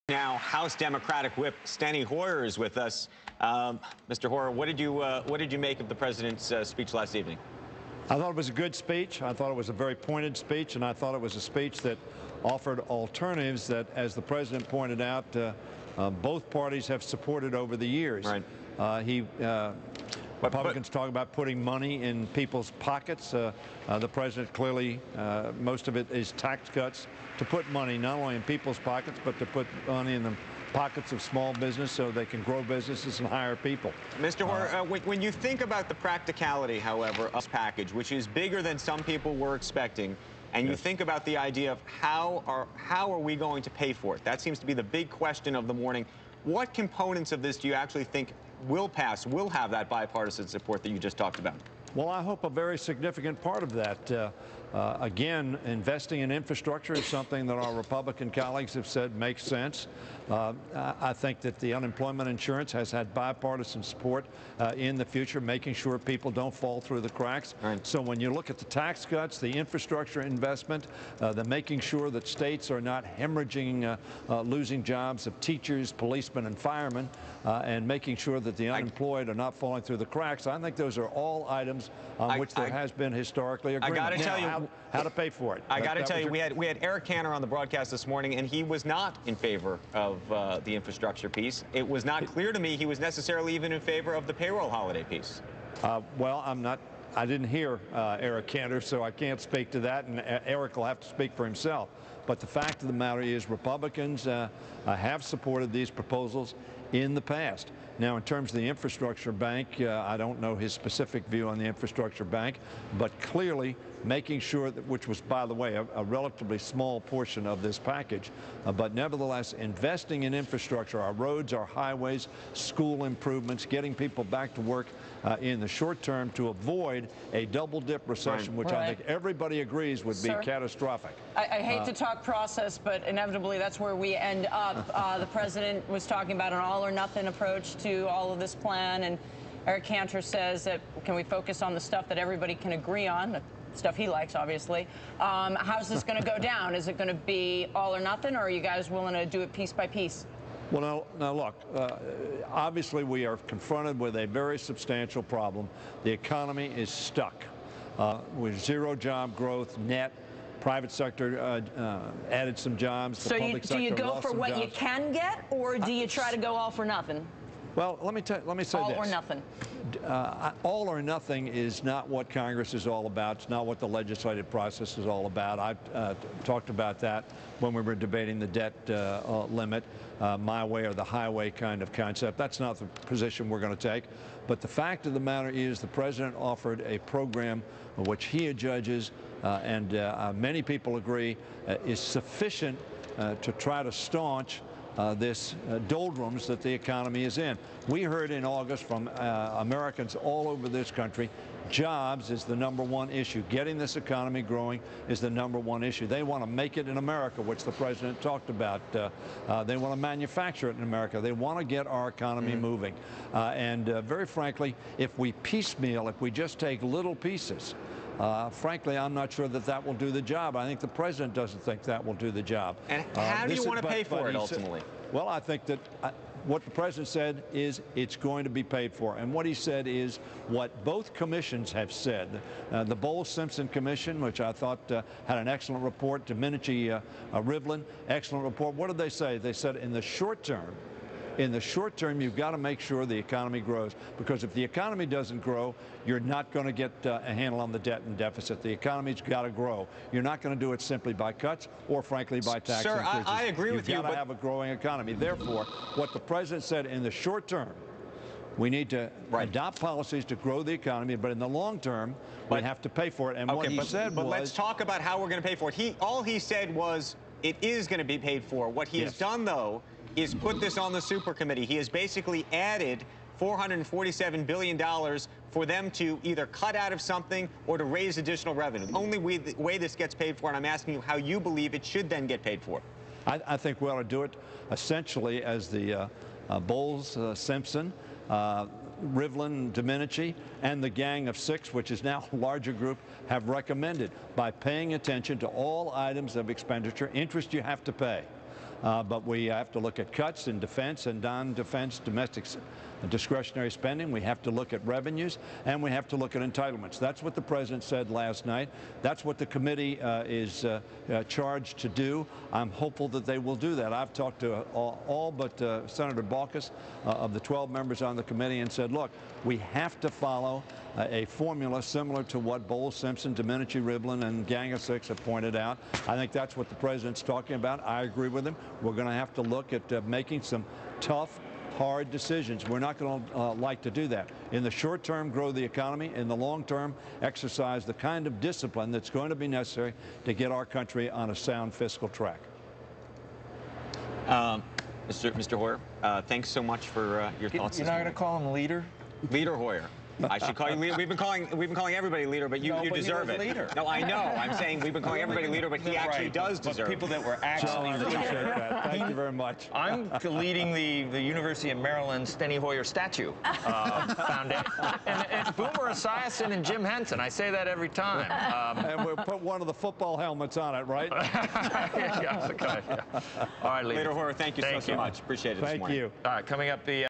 Now, House Democratic Whip Steny Hoyer is with us. Mr. Hoyer, what did you make of the president's speech last evening? I thought it was a good speech. I thought it was a very pointed speech, and I thought it was a speech that offered alternatives that, as the president pointed out, both parties have supported over the years. Right. Republicans talk about putting money in people's pockets. The president clearly, most of it is tax cuts to put money not only in people's pockets, but to put money in the pockets of small business so they can grow businesses and hire people. Mr. Hoyer, when you think about the practicality, however, of this package, which is bigger than some people were expecting, and you think about the idea of how are we going to pay for it? That seems to be the big question of the morning. What components of this do you actually think will pass, will have that bipartisan support that you just talked about? Well, I hope a very significant part of that. Again, investing in infrastructure is something that our Republican colleagues have said makes sense. I think that the unemployment insurance has had bipartisan support in the future, making sure people don't fall through the cracks. Right. So when you look at the tax cuts, the infrastructure investment, the making sure that states are not hemorrhaging, losing jobs of teachers, policemen, and firemen, and making sure that the unemployed are not falling through the cracks, I think those are all items on which there has been historically agreement. I got to tell you, how to pay for it. I got to tell you, we had Eric Cantor on the broadcast this morning, and he was not in favor of the infrastructure piece. It was not clear to me he was necessarily even in favor of the payroll holiday piece. Well, I didn't hear Eric Cantor, so I can't speak to that, and Eric will have to speak for himself. But the fact of the matter is Republicans have supported these proposals in the past. Now, in terms of the infrastructure bank, I don't know his specific view on the infrastructure bank, but clearly making sure that, which was, by the way, a relatively small portion of this package, but nevertheless investing in infrastructure, our roads, our highways, school improvements, getting people back to work in the short term to avoid a double-dip recession, which I think everybody agrees would be catastrophic. I hate to talk process, but inevitably that's where we end up. The president was talking about an all-or-nothing approach to all of this plan, and Eric Cantor says that can we focus on the stuff that everybody can agree on, the stuff he likes, obviously. How's this going to go down? Is it going to be all or nothing, or are you guys willing to do it piece by piece? Well, now look, obviously we are confronted with a very substantial problem. The economy is stuck with zero job growth, net. Private sector added some jobs. So do you go for what you can get, or do you try to go all for nothing? Well, let me say this. All or nothing. All or nothing is not what Congress is all about. It's not what the legislative process is all about. I talked about that when we were debating the debt limit, my way or the highway kind of concept. That's not the position we're going to take. But the fact of the matter is the president offered a program which he judges, and many people agree, is sufficient to try to staunch this doldrums that the economy is in. We heard in August from Americans all over this country, jobs is the #1 issue. Getting this economy growing is the #1 issue. They want to make it in America, which the president talked about. They want to manufacture it in America. They want to get our economy moving. And very frankly, if we piecemeal, if we just take little pieces, frankly, I'm not sure that that will do the job. I think the president doesn't think that will do the job. And how do you want to pay for it ultimately? Well, I think that what the president said is it's going to be paid for. And what he said is what both commissions have said. The Bowles-Simpson Commission, which I thought had an excellent report, Domenici, Rivlin, excellent report. What did they say? They said in the short term, you've got to make sure the economy grows, because if the economy doesn't grow, you're not going to get a handle on the debt and deficit. The economy's got to grow. You're not going to do it simply by cuts or, frankly, by tax increases. I agree with you. You've got to have a growing economy. Therefore, what the president said in the short term, we need to adopt policies to grow the economy, but in the long term, we have to pay for it. And what he said was... But let's talk about how we're going to pay for it. All he said was it is going to be paid for. What he has done, though, is put this on the super committee. He has basically added $447 billion for them to either cut out of something or to raise additional revenue. The only way this gets paid for, and I'm asking you how you believe it should then get paid for. I think we ought to do it essentially as the Bowles, Simpson, Rivlin, Domenici, and the Gang of Six, which is now a larger group, have recommended, by paying attention to all items of expenditure. Interest you have to pay. but we have to look at cuts in defense and non-defense domestic discretionary spending. We have to look at revenues, and we have to look at entitlements. That's what the president said last night. That's what the committee is charged to do. I'm hopeful that they will do that. I've talked to all but Senator Baucus of the 12 members on the committee and said, look, we have to follow a formula similar to what Bowles, Simpson, Domenici, Rivlin, and Gang of Six have pointed out. I think that's what the president's talking about. I agree with him. We're going to have to look at making some tough, hard decisions. We're not going to like to do that. In the short term, grow the economy. In the long term, exercise the kind of discipline that's going to be necessary to get our country on a sound fiscal track. Mr. Hoyer, thanks so much for your thoughts. You're not going to call him leader? Leader Hoyer. I should call you leader. We've been calling everybody leader, but you deserve it. Leader. No, I know. I'm saying we've been calling everybody leader, but he actually does deserve it. People that were actually leader. Thank you very much. I'm leading the University of Maryland Steny Hoyer statue foundation. And Boomer Esiason and Jim Henson. I say that every time. And we'll put one of the football helmets on it, right? Yeah, okay. All right, Leader Hoyer, thank you so much. Appreciate it. Thank you. All right, coming up, the